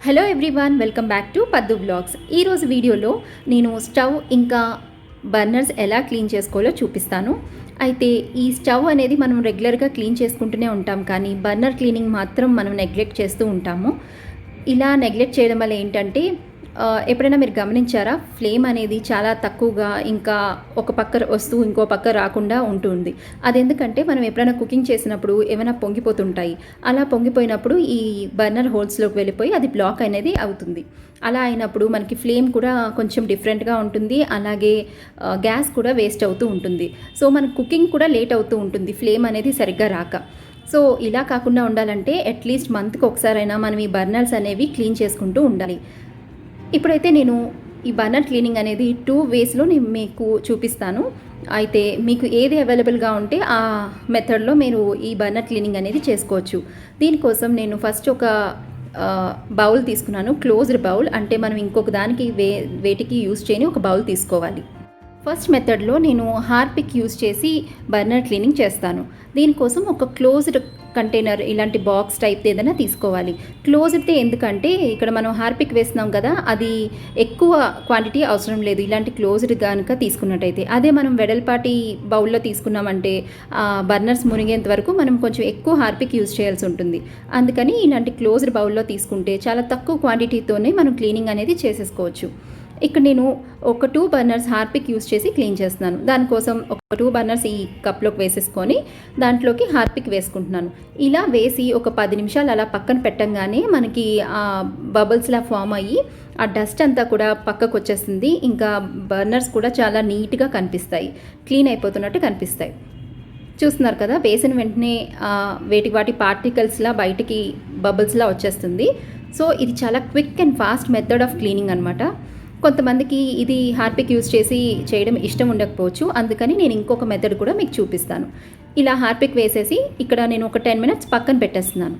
Hello everyone, welcome back to పద్దు vlogs. ఈరోజు వీడియోలో నేను స్టవ్ ఇంకా బర్నర్స్ ఎలా క్లీన్ చేసుకోవాలో చూపిస్తాను. అయితే ఈ స్టవ్ అనేది మనం రెగ్యులర్గా క్లీన్ చేసుకుంటూనే ఉంటాం, కానీ బర్నర్ క్లీనింగ్ మాత్రం మనం నెగ్లెక్ట్ చేస్తూ ఉంటాము. ఇలా నెగ్లెక్ట్ చేయడం వల్ల ఏంటంటే ఎప్పుడైనా మీరు గమనించారా, ఫ్లేమ్ అనేది చాలా తక్కువగా ఇంకా ఒక పక్క వస్తూ ఇంకో పక్క రాకుండా ఉంటుంది. అది ఎందుకంటే మనం ఎప్పుడైనా కుకింగ్ చేసినప్పుడు ఏమైనా పొంగిపోతుంటాయి. అలా పొంగిపోయినప్పుడు ఈ బర్నర్ హోల్స్లోకి వెళ్ళిపోయి అది బ్లాక్ అనేది అవుతుంది. అలా అయినప్పుడు మనకి ఫ్లేమ్ కూడా కొంచెం డిఫరెంట్గా ఉంటుంది, అలాగే గ్యాస్ కూడా వేస్ట్ అవుతూ ఉంటుంది. సో మన కుకింగ్ కూడా లేట్ అవుతూ ఉంటుంది, ఫ్లేమ్ అనేది సరిగ్గా రాక. సో ఇలా కాకుండా ఉండాలంటే అట్లీస్ట్ మంత్కి ఒకసారైనా మనం ఈ బర్నర్స్ అనేవి క్లీన్ చేసుకుంటూ ఉండాలి. ఇప్పుడైతే నేను ఈ బర్నర్ క్లీనింగ్ అనేది 2 వేస్లో నేను మీకు చూపిస్తాను. అయితే మీకు ఏది అవైలబుల్గా ఉంటే ఆ మెథడ్లో మీరు ఈ బర్నర్ క్లీనింగ్ అనేది చేసుకోవచ్చు. దీనికోసం నేను ఫస్ట్ ఒక బౌల్ తీసుకున్నాను, క్లోజ్డ్ బౌల్. అంటే మనం ఇంకొక దానికి వేటికి యూజ్ చేయని ఒక బౌల్ తీసుకోవాలి. ఫస్ట్ మెథడ్లో నేను హార్పిక్ యూజ్ చేసి బర్నర్ క్లీనింగ్ చేస్తాను. దీనికోసం ఒక క్లోజ్డ్ కంటైనర్, ఇలాంటి బాక్స్ టైప్ ఏదైనా తీసుకోవాలి. క్లోజ్డ్తే ఎందుకంటే ఇక్కడ మనం హార్పిక్ వేస్తున్నాం కదా, అది ఎక్కువ క్వాంటిటీ అవసరం లేదు ఇలాంటి క్లోజ్డ్ కనుక తీసుకున్నట్టయితే. అదే మనం వెడల్పాటి బౌల్లో తీసుకున్నామంటే బర్నర్స్ మునిగేంత వరకు మనం కొంచెం ఎక్కువ హార్పిక్ యూజ్ చేయాల్సి ఉంటుంది. అందుకని ఇలాంటి క్లోజ్డ్ బౌల్లో తీసుకుంటే చాలా తక్కువ క్వాంటిటీతోనే మనం క్లీనింగ్ అనేది చేసేసుకోవచ్చు. ఇక్కడ నేను ఒక 2 బర్నర్స్ హార్పిక్ యూజ్ చేసి క్లీన్ చేస్తున్నాను. దానికోసం ఒక 2 బర్నర్స్ ఈ కప్లోకి వేసేసుకొని దాంట్లోకి హార్పిక్ వేసుకుంటున్నాను. ఇలా వేసి ఒక 10 నిమిషాలు అలా పక్కన పెట్టంగానే మనకి బబుల్స్లా ఫామ్ అయ్యి ఆ డస్ట్ అంతా కూడా పక్కకు వచ్చేస్తుంది. ఇంకా బర్నర్స్ కూడా చాలా నీట్గా కనిపిస్తాయి, క్లీన్ అయిపోతున్నట్టు కనిపిస్తాయి. చూస్తున్నారు కదా, వేసిన వెంటనే వాటి పార్టికల్స్లా బయటికి బబుల్స్లా వచ్చేస్తుంది. సో ఇది చాలా quick and fast method of cleaning అనమాట. కొంతమందికి ఇది హార్పిక్ యూజ్ చేసి చేయడం ఇష్టం ఉండకపోవచ్చు, అందుకని నేను ఇంకొక మెథడ్ కూడా మీకు చూపిస్తాను. ఇలా హార్పిక్ వేసేసి ఇక్కడ నేను ఒక 10 మినిట్స్ పక్కన పెట్టేస్తున్నాను.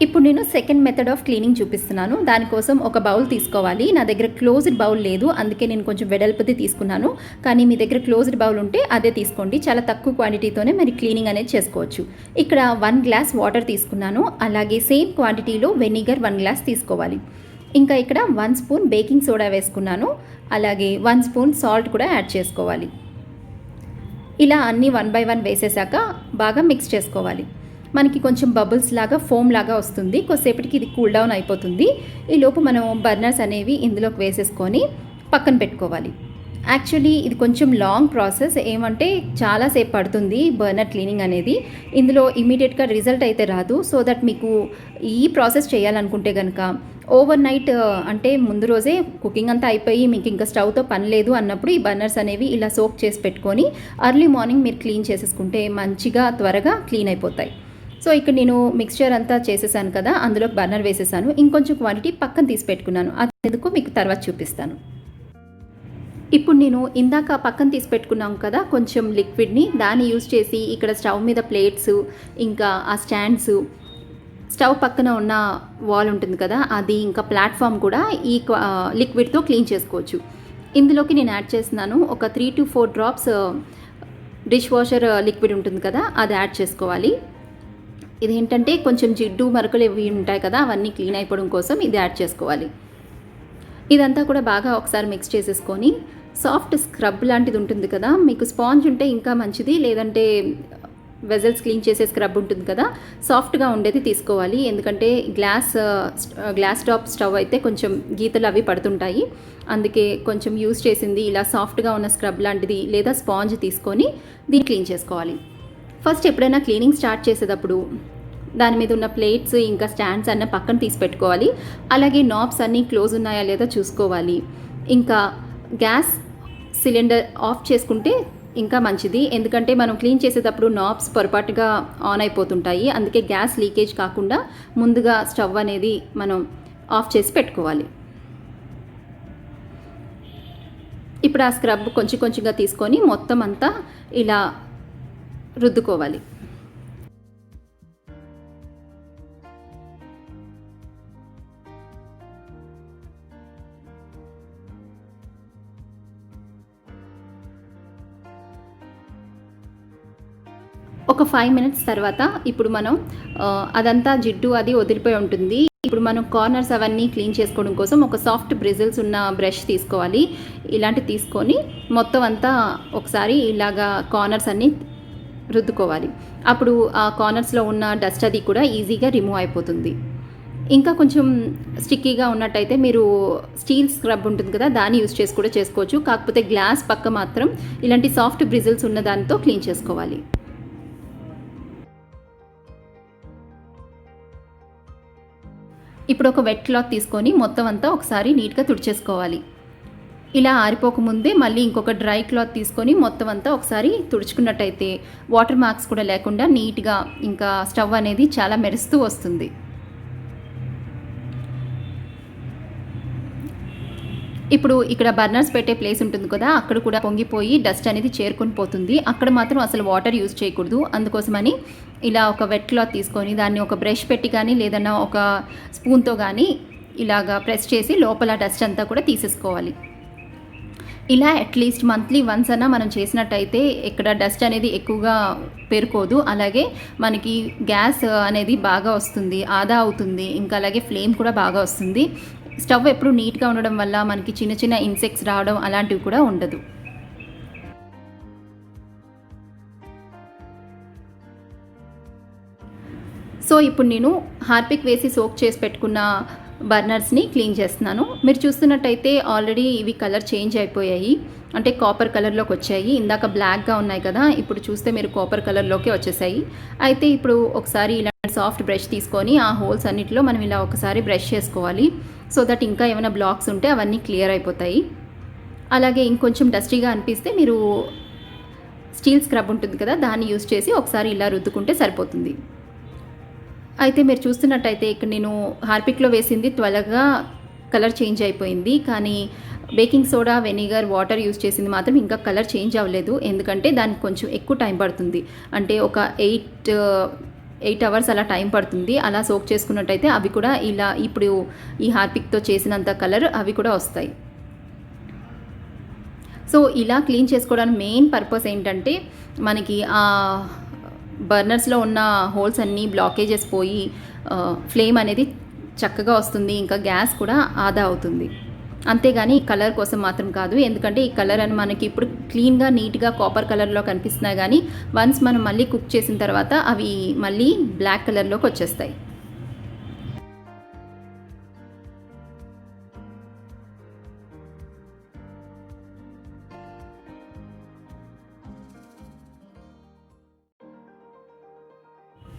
ఇప్పుడు నేను సెకండ్ మెథడ్ ఆఫ్ క్లీనింగ్ చూపిస్తున్నాను. దానికోసం ఒక బౌల్ తీసుకోవాలి. నా దగ్గర క్లోజ్డ్ బౌల్ లేదు, అందుకే నేను కొంచెం వెడల్పుది తీసుకున్నాను. కానీ మీ దగ్గర క్లోజ్డ్ బౌల్ ఉంటే అదే తీసుకోండి. చాలా తక్కువ క్వాంటిటీతోనే మరి క్లీనింగ్ అనేది చేసుకోవచ్చు. ఇక్కడ 1 గ్లాస్ వాటర్ తీసుకున్నాను, అలాగే సేమ్ క్వాంటిటీలో వెనిగర్ 1 గ్లాస్ తీసుకోవాలి. ఇంకా ఇక్కడ 1 స్పూన్ బేకింగ్ సోడా వేసుకున్నాను, అలాగే 1 స్పూన్ సాల్ట్ కూడా యాడ్ చేసుకోవాలి. ఇలా అన్నీ 1 బై 1 వేసేసాక బాగా మిక్స్ చేసుకోవాలి. మనకి కొంచెం బబుల్స్ లాగా ఫోమ్ లాగా వస్తుంది. కొద్దిసేపటికి ఇది కూల్ డౌన్ అయిపోతుంది. ఈలోపు మనం బర్నర్స్ అనేవి ఇందులోకి వేసేసుకొని పక్కన పెట్టుకోవాలి. యాక్చువల్లీ ఇది కొంచెం లాంగ్ ప్రాసెస్, ఏమంటే చాలాసేపు పడుతుంది బర్నర్ క్లీనింగ్ అనేది. ఇందులో ఇమీడియట్గా రిజల్ట్ అయితే రాదు. సో దట్ మీకు ఈ ప్రాసెస్ చేయాలనుకుంటే కనుక ఓవర్ నైట్, అంటే ముందు రోజే కుకింగ్ అంతా అయిపోయి మీకు ఇంకా స్టవ్తో పని లేదు అన్నప్పుడు ఈ బర్నర్స్ అనేవి ఇలా సోక్ చేసి పెట్టుకొని ఎర్లీ మార్నింగ్ మీరు క్లీన్ చేసేసుకుంటే మంచిగా త్వరగా క్లీన్ అయిపోతాయి. సో ఇక్కడ నేను మిక్స్చర్ అంతా చేసేసాను కదా, అందులోకి బర్నర్ వేసేసాను. ఇంకొంచెం క్వాంటిటీ పక్కన తీసి పెట్టుకున్నాను, అది ఎందుకో మీకు తర్వాత చూపిస్తాను. ఇప్పుడు నేను ఇందాక పక్కన తీసి పెట్టుకున్నాం కదా కొంచెం లిక్విడ్ని, దాన్ని యూజ్ చేసి ఇక్కడ స్టవ్ మీద ప్లేట్స్, ఇంకా ఆ స్టాండ్స్, స్టవ్ పక్కన ఉన్న వాల్ ఉంటుంది కదా అది, ఇంకా ప్లాట్ఫామ్ కూడా ఈ లిక్విడ్తో క్లీన్ చేసుకోవచ్చు. ఇందులోకి నేను యాడ్ చేస్తున్నాను ఒక 3 to 4 drops dish washer liquid ఉంటుంది కదా, అది యాడ్ చేసుకోవాలి. ఇదేంటంటే కొంచెం జిడ్డు మరకలు ఇవి ఉంటాయి కదా, అవన్నీ క్లీన్ అయిపోవడం కోసం ఇది యాడ్ చేసుకోవాలి. ఇదంతా కూడా బాగా ఒకసారి మిక్స్ చేసేసుకొని సాఫ్ట్ స్క్రబ్ లాంటిది ఉంటుంది కదా, మీకు స్పాంజ్ ఉంటే ఇంకా మంచిది, లేదంటే వెజల్స్ క్లీన్ చేసే స్క్రబ్ ఉంటుంది కదా, సాఫ్ట్గా ఉండేది తీసుకోవాలి. ఎందుకంటే గ్లాస్ టాప్ స్టవ్ అయితే కొంచెం గీతలు అవి పడుతుంటాయి, అందుకే కొంచెం యూజ్ చేసింది ఇలా సాఫ్ట్గా ఉన్న స్క్రబ్ లాంటిది లేదా స్పాంజ్ తీసుకొని దీన్ని క్లీన్ చేసుకోవాలి. ఫస్ట్ ఎప్పుడైనా క్లీనింగ్ స్టార్ట్ చేసేటప్పుడు దాని మీద ఉన్న ప్లేట్స్ ఇంకా స్టాండ్స్ అన్నీ పక్కన తీసి పెట్టుకోవాలి. అలాగే నాబ్స్ అన్నీ క్లోజ్ ఉన్నాయా లేదా చూసుకోవాలి. ఇంకా గ్యాస్ సిలిండర్ ఆఫ్ చేసుకుంటే ఇంకా మంచిది, ఎందుకంటే మనం క్లీన్ చేసేటప్పుడు నాబ్స్ పొరపాటుగా ఆన్ అయిపోతుంటాయి. అందుకే గ్యాస్ లీకేజ్ కాకుండా ముందుగా స్టవ్ అనేది మనం ఆఫ్ చేసి పెట్టుకోవాలి. ఇప్పుడు ఆ స్క్రబ్ కొంచెం కొంచెంగా తీసుకొని మొత్తం అంతా ఇలా రుద్దుకోవాలి. ఒక 5 మినిట్స్ తర్వాత ఇప్పుడు మనం అదంతా జిడ్డు అది వదిలిపోయి ఉంటుంది. ఇప్పుడు మనం కార్నర్స్ అవన్నీ క్లీన్ చేసుకోవడం కోసం ఒక సాఫ్ట్ బ్రిజిల్స్ ఉన్న బ్రష్ తీసుకోవాలి. ఇలాంటివి తీసుకొని మొత్తం అంతా ఒకసారి ఇలాగా కార్నర్స్ అన్నీ రుద్దుకోవాలి. అప్పుడు ఆ కార్నర్స్లో ఉన్న డస్ట్ అది కూడా ఈజీగా రిమూవ్ అయిపోతుంది. ఇంకా కొంచెం స్టిక్కీగా ఉన్నట్టయితే మీరు స్టీల్ స్క్రబ్ ఉంటుంది కదా, దాన్ని యూజ్ చేసి కూడా చేసుకోవచ్చు. కాకపోతే గ్లాస్ పక్క మాత్రం ఇలాంటి సాఫ్ట్ బ్రిజిల్స్ ఉన్న దానితో క్లీన్ చేసుకోవాలి. ఇప్పుడు ఒక వెట్ క్లాత్ తీసుకొని మొత్తం అంతా ఒకసారి నీట్గా తుడిచేసుకోవాలి. ఇలా ఆరిపోకముందే మళ్ళీ ఇంకొక డ్రై క్లాత్ తీసుకొని మొత్తం అంతా ఒకసారి తుడుచుకున్నట్టయితే వాటర్ మార్క్స్ కూడా లేకుండా నీట్గా ఇంకా స్టవ్ అనేది చాలా మెరుస్తూ వస్తుంది. ఇప్పుడు ఇక్కడ బర్నర్స్ పెట్టే ప్లేస్ ఉంటుంది కదా, అక్కడ కూడా పొంగిపోయి డస్ట్ అనేది చేరుకొని పోతుంది. అక్కడ మాత్రం అసలు వాటర్ యూజ్ చేయకూడదు. అందుకోసమని ఇలా ఒక వెట్ క్లాత్ తీసుకొని దాన్ని ఒక బ్రష్ పెట్టి కానీ లేదన్నా ఒక స్పూన్తో కానీ ఇలాగా ప్రెస్ చేసి లోపల డస్ట్ అంతా కూడా తీసేసుకోవాలి. ఇలా అట్లీస్ట్ మంత్లీ వన్స్ అన్నా మనం చేసినట్టయితే ఇక్కడ డస్ట్ అనేది ఎక్కువగా పేరుకోదు. అలాగే మనకి గ్యాస్ అనేది బాగా వస్తుంది, ఆదా అవుతుంది. ఇంకా అలాగే ఫ్లేమ్ కూడా బాగా వస్తుంది. స్టవ్ ఎప్పుడు నీట్గా ఉండడం వల్ల మనకి చిన్న చిన్న ఇన్సెక్ట్స్ రావడం అలాంటివి కూడా ఉండదు. సో ఇప్పుడు నేను హార్పిక్ వేసి సోక్ చేసి పెట్టుకున్న బర్నర్స్ని క్లీన్ చేస్తున్నాను. మీరు చూస్తున్నట్టయితే ఆల్రెడీ ఇవి కలర్ చేంజ్ అయిపోయాయి, అంటే కాపర్ కలర్లోకి వచ్చాయి. ఇందాక బ్లాక్గా ఉన్నాయి కదా, ఇప్పుడు చూస్తే మీరు కాపర్ కలర్లోకి వచ్చేసాయి. అయితే ఇప్పుడు ఒకసారి ఇలాంటి సాఫ్ట్ బ్రష్ తీసుకొని ఆ హోల్స్ అన్నిటిలో మనం ఇలా ఒకసారి బ్రష్ చేసుకోవాలి. సో దట్ ఇంకా ఏమైనా బ్లాక్స్ ఉంటే అవన్నీ క్లియర్ అయిపోతాయి. అలాగే ఇంకొంచెం డస్టీగా అనిపిస్తే మీరు స్టీల్ స్క్రబ్ ఉంటుంది కదా, దాన్ని యూజ్ చేసి ఒకసారి ఇలా రుద్దుకుంటే సరిపోతుంది. అయితే మీరు చూస్తున్నట్టయితే ఇక్కడ నేను హార్పిక్లో వేసింది త్వరగా కలర్ చేంజ్ అయిపోయింది. కానీ baking soda, vinegar, water use చేసింది మాత్రం ఇంకా కలర్ చేంజ్ అవ్వలేదు. ఎందుకంటే దానికి కొంచెం ఎక్కువ టైం పడుతుంది. అంటే ఒక 8 అవర్స్ అలా టైం పడుతుంది. అలా సోక్ చేసుకున్నట్టయితే అవి కూడా ఇలా ఇప్పుడు ఈ హార్పిక్తో చేసినంత కలర్ అవి కూడా వస్తాయి. సో ఇలా క్లీన్ చేసుకోవడానికి మెయిన్ పర్పస్ ఏంటంటే మనకి ఆ బర్నర్స్లో ఉన్న హోల్స్ అన్నీ బ్లాకేజెస్ పోయి ఫ్లేమ్ అనేది చక్కగా వస్తుంది. ఇంకా గ్యాస్ కూడా ఆదా అవుతుంది. అంతేగాని కలర్ కోసం మాత్రం కాదు. ఎందుకంటే ఈ కలర్ అని మనకి ఇప్పుడు క్లీన్గా నీట్గా కాపర్ కలర్లో కనిపిస్తున్నాయి, కానీ వన్స్ మనం మళ్ళీ కుక్ చేసిన తర్వాత అవి మళ్ళీ బ్లాక్ కలర్లోకి వచ్చేస్తాయి.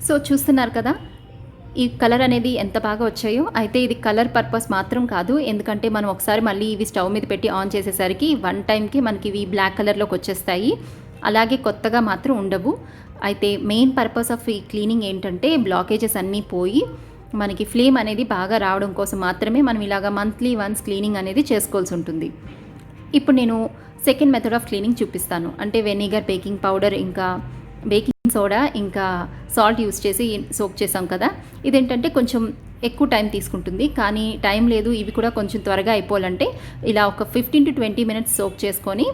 సో చూస్తున్నారు కదా ఈ కలర్ అనేది ఎంత బాగా వచ్చాయో. అయితే ఇది కలర్ పర్పస్ మాత్రం కాదు, ఎందుకంటే మనం ఒకసారి మళ్ళీ ఇవి స్టవ్ మీద పెట్టి ఆన్ చేసేసరికి 1 టైంకి మనకి ఇవి బ్లాక్ కలర్లోకి వచ్చేస్తాయి. అలాగే కొత్తగా మాత్రం ఉండవు. అయితే మెయిన్ పర్పస్ ఆఫ్ ఈ క్లీనింగ్ ఏంటంటే బ్లాకేజెస్ అన్నీ పోయి మనకి ఫ్లేమ్ అనేది బాగా రావడం కోసం మాత్రమే మనం ఇలాగా మంత్లీ వన్స్ క్లీనింగ్ అనేది చేసుకోవాల్సి ఉంటుంది. ఇప్పుడు నేను సెకండ్ మెథడ్ ఆఫ్ క్లీనింగ్ చూపిస్తాను. అంటే వెనిగర్, బేకింగ్ పౌడర్, ఇంకా బేకింగ్ సోడా, ఇంకా సాల్ట్ యూస్ చేసి సోక్ చేసాం కదా. ఇదేంటంటే కొంచెం ఎక్కువ టైం తీసుకుంటుంది, కానీ టైం లేదు, ఇవి కూడా కొంచెం త్వరగా అయిపోవాలంటే ఇలా ఒక 15 to 20 మినిట్స్ సోక్ చేసుకొని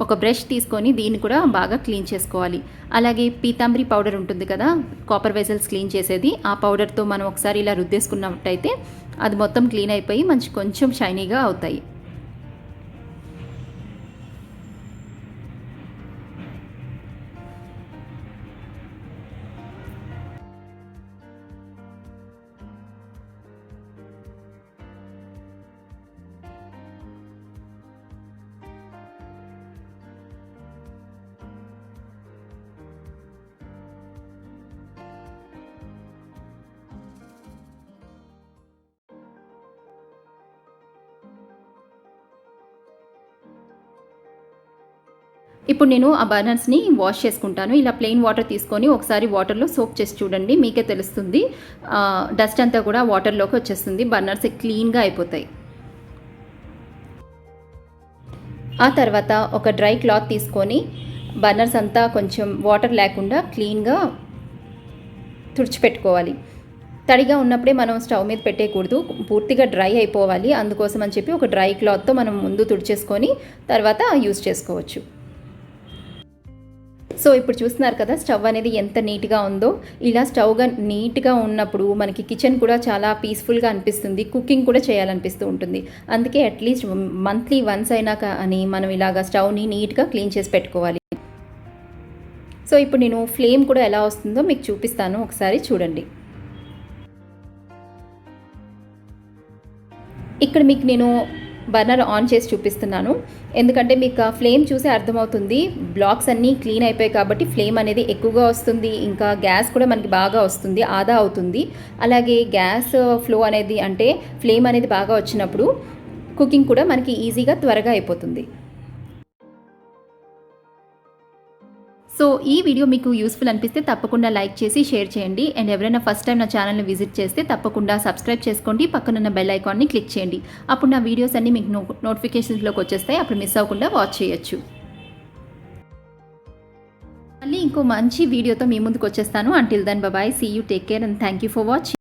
ఒక బ్రష్ తీసుకొని దీన్ని కూడా బాగా క్లీన్ చేసుకోవాలి. అలాగే పీతాంబరి పౌడర్ ఉంటుంది కదా, కాపర్ వెజల్స్ క్లీన్ చేసేది, ఆ పౌడర్తో మనం ఒకసారి ఇలా రుద్దేసుకున్నట్టయితే అది మొత్తం క్లీన్ అయిపోయి కొంచెం షైనీగా అవుతాయి. ఇప్పుడు నేను ఆ బర్నర్స్ని వాష్ చేసుకుంటాను. ఇలా ప్లెయిన్ వాటర్ తీసుకొని ఒకసారి వాటర్లో సోక్ చేసి చూడండి, మీకే తెలుస్తుంది. డస్ట్ అంతా కూడా వాటర్లోకి వచ్చేస్తుంది, బర్నర్స్ క్లీన్గా అయిపోతాయి. ఆ తర్వాత ఒక డ్రై క్లాత్ తీసుకొని బర్నర్స్ అంతా కొంచెం వాటర్ లేకుండా క్లీన్గా తుడిచిపెట్టుకోవాలి. తడిగా ఉన్నప్పుడే మనం స్టవ్ మీద పెట్టేయకూడదు, పూర్తిగా డ్రై అయిపోవాలి. అందుకోసం అని చెప్పి ఒక డ్రై క్లాత్తో మనం ముందు తుడిచేసుకొని తర్వాత యూజ్ చేసుకోవచ్చు. సో ఇప్పుడు చూస్తున్నారు కదా స్టవ్ అనేది ఎంత నీట్గా ఉందో. ఇలా స్టవ్గా నీట్గా ఉన్నప్పుడు మనకి కిచెన్ కూడా చాలా పీస్ఫుల్గా అనిపిస్తుంది, కుకింగ్ కూడా చేయాలనిపిస్తూ ఉంటుంది. అందుకే అట్లీస్ట్ మంత్లీ వన్స్ అయినా కానీ మనం ఇలాగ స్టవ్ని నీట్గా క్లీన్ చేసి పెట్టుకోవాలి. సో ఇప్పుడు నేను ఫ్లేమ్ కూడా ఎలా వస్తుందో మీకు చూపిస్తాను, ఒకసారి చూడండి. ఇక్కడ మీకు నేను బర్నర్ ఆన్ చేసి చూపిస్తున్నాను, ఎందుకంటే మీకు ఆ ఫ్లేమ్ చూసి అర్థమవుతుంది. బ్లాక్స్ అన్నీ క్లీన్ అయిపోయాయి కాబట్టి ఫ్లేమ్ అనేది ఎక్కువగా వస్తుంది, ఇంకా గ్యాస్ కూడా మనకి బాగా వస్తుంది, ఆదా అవుతుంది. అలాగే గ్యాస్ ఫ్లో అనేది అంటే ఫ్లేమ్ అనేది బాగా వచ్చినప్పుడు కుకింగ్ కూడా మనకి ఈజీగా త్వరగా అయిపోతుంది. సో ఈ వీడియో మీకు యూస్ఫుల్ అనిపిస్తే తప్పకుండా లైక్ చేసి షేర్ చేయండి. అండ్ ఎవరైనా ఫస్ట్ టైం నా ఛానల్ని విజిట్ చేస్తే తప్పకుండా సబ్స్క్రైబ్ చేసుకోండి, పక్కనున్న బెల్ ఐకాన్ని క్లిక్ చేయండి. అప్పుడు నా వీడియోస్ అన్నీ మీకు నోటిఫికేషన్స్లోకి వచ్చేస్తాయి, అప్పుడు మిస్ అవ్వకుండా వాచ్ చేయొచ్చు. మళ్ళీ ఇంకో మంచి వీడియోతో మీ ముందుకు వచ్చేస్తాను. Until then bye, see you, take care and thank you for watching.